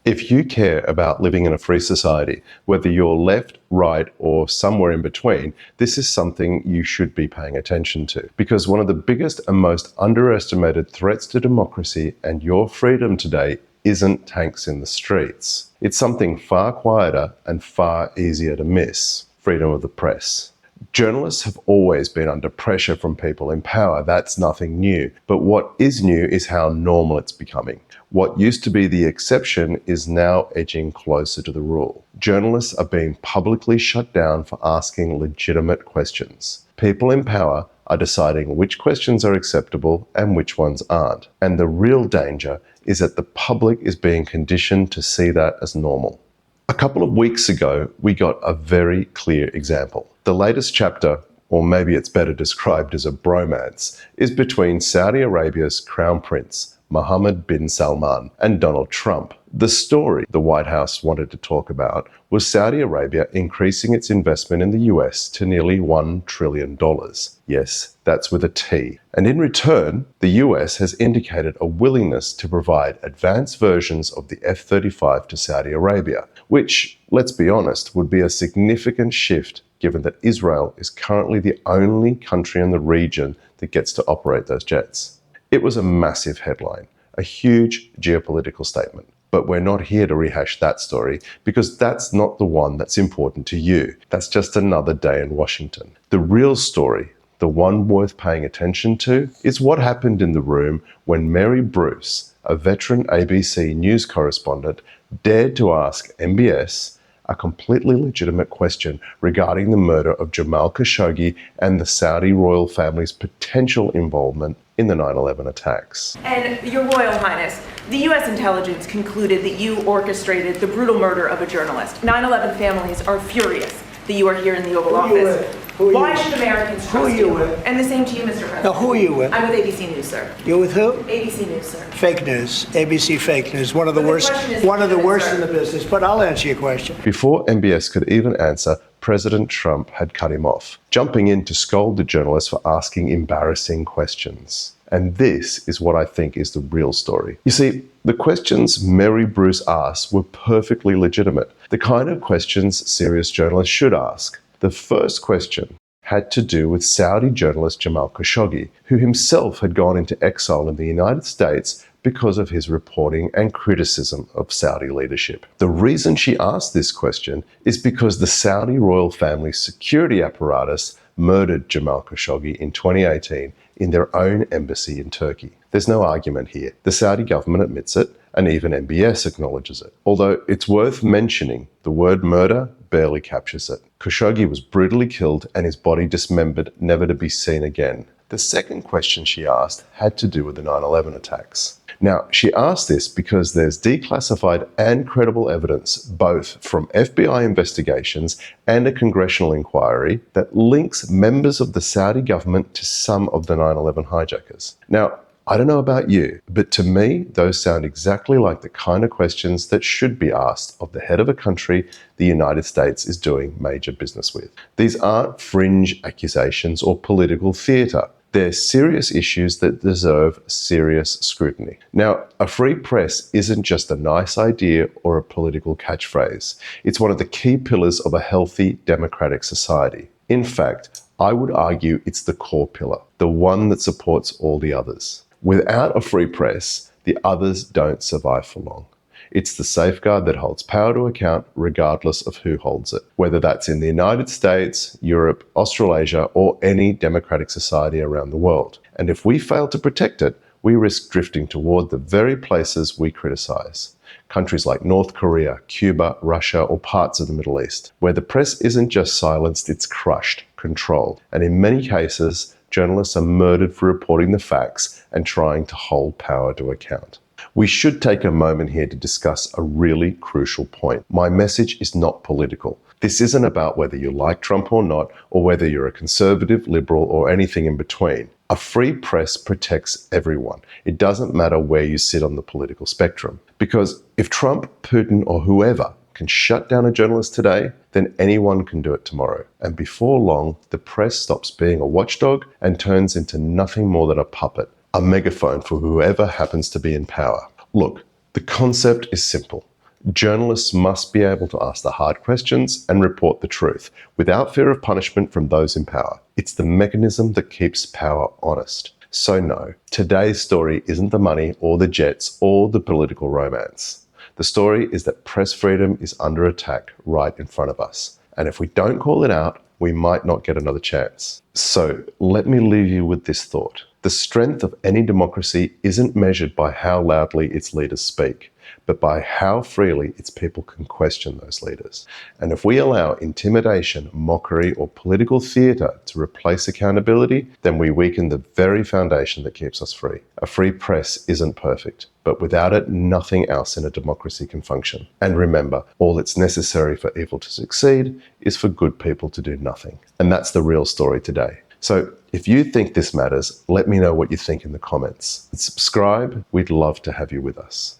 If you care about living in a free society, whether you're left, right, or somewhere in between, this is something you should be paying attention to. Because one of the biggest and most underestimated threats to democracy and your freedom today isn't tanks in the streets. It's something far quieter and far easier to miss: freedom of the press. Journalists have always been under pressure from people in power. That's nothing new. But what is new is how normal it's becoming. What used to be the exception is now edging closer to the rule. Journalists are being publicly shut down for asking legitimate questions. People in power are deciding which questions are acceptable and which ones aren't. And the real danger is that the public is being conditioned to see that as normal. A couple of weeks ago, we got a very clear example. The latest chapter, or maybe it's better described as a bromance, is between Saudi Arabia's Crown Prince, Mohammed bin Salman, and Donald Trump. The story the White House wanted to talk about was Saudi Arabia increasing its investment in the US to nearly $1 trillion. Yes, that's with a T. And in return, the US has indicated a willingness to provide advanced versions of the F-35 to Saudi Arabia, which, let's be honest, would be a significant shift given that Israel is currently the only country in the region that gets to operate those jets. It was a massive headline, a huge geopolitical statement. But we're not here to rehash that story because that's not the one that's important to you. That's just another day in Washington. The real story, the one worth paying attention to, is what happened in the room when Mary Bruce, a veteran ABC news correspondent, dared to ask MBS a completely legitimate question regarding the murder of Jamal Khashoggi and the Saudi royal family's potential involvement in the 9/11 attacks. And Your Royal Highness, the U.S. intelligence concluded that you orchestrated the brutal murder of a journalist. 9/11 families are furious that you are here in the Oval Office. Why should Americans trust you? And the same to you, Mr. President. Now, who are you with? I'm with ABC News, sir. You're with who? ABC News, sir. Fake news. ABC fake news. One of the worst in the business. But I'll answer your question. Before MBS could even answer, President Trump had cut him off, jumping in to scold the journalist for asking embarrassing questions. And this is what I think is the real story. You see, the questions Mary Bruce asked were perfectly legitimate, the kind of questions serious journalists should ask. The first question had to do with Saudi journalist Jamal Khashoggi, who himself had gone into exile in the United States because of his reporting and criticism of Saudi leadership. The reason she asked this question is because the Saudi royal family's security apparatus murdered Jamal Khashoggi in 2018 in their own embassy in Turkey. There's no argument here. The Saudi government admits it, and even MBS acknowledges it. Although it's worth mentioning, the word murder barely captures it. Khashoggi was brutally killed and his body dismembered, never to be seen again. The second question she asked had to do with the 9/11 attacks. Now, she asked this because there's declassified and credible evidence, both from FBI investigations and a congressional inquiry, that links members of the Saudi government to some of the 9/11 hijackers. Now, I don't know about you, but to me, those sound exactly like the kind of questions that should be asked of the head of a country the United States is doing major business with. These aren't fringe accusations or political theatre. They're serious issues that deserve serious scrutiny. Now, a free press isn't just a nice idea or a political catchphrase. It's one of the key pillars of a healthy democratic society. In fact, I would argue it's the core pillar, the one that supports all the others. Without a free press, the others don't survive for long. It's the safeguard that holds power to account regardless of who holds it, whether that's in the United States, Europe, Australasia, or any democratic society around the world. And if we fail to protect it, we risk drifting toward the very places we criticize. Countries like North Korea, Cuba, Russia, or parts of the Middle East, where the press isn't just silenced, it's crushed, controlled, and in many cases, journalists are murdered for reporting the facts and trying to hold power to account. We should take a moment here to discuss a really crucial point. My message is not political. This isn't about whether you like Trump or not, or whether you're a conservative, liberal, or anything in between. A free press protects everyone. It doesn't matter where you sit on the political spectrum. Because if Trump, Putin, or whoever can shut down a journalist today, then anyone can do it tomorrow. And before long, the press stops being a watchdog and turns into nothing more than a puppet, a megaphone for whoever happens to be in power. Look, the concept is simple. Journalists must be able to ask the hard questions and report the truth without fear of punishment from those in power. It's the mechanism that keeps power honest. So no, today's story isn't the money or the jets or the political romance. The story is that press freedom is under attack right in front of us. And if we don't call it out, we might not get another chance. So let me leave you with this thought. The strength of any democracy isn't measured by how loudly its leaders speak, but by how freely its people can question those leaders. And if we allow intimidation, mockery, or political theatre to replace accountability, then we weaken the very foundation that keeps us free. A free press isn't perfect, but without it, nothing else in a democracy can function. And remember, all that's necessary for evil to succeed is for good people to do nothing. And that's the real story today. So if you think this matters, let me know what you think in the comments. And subscribe, we'd love to have you with us.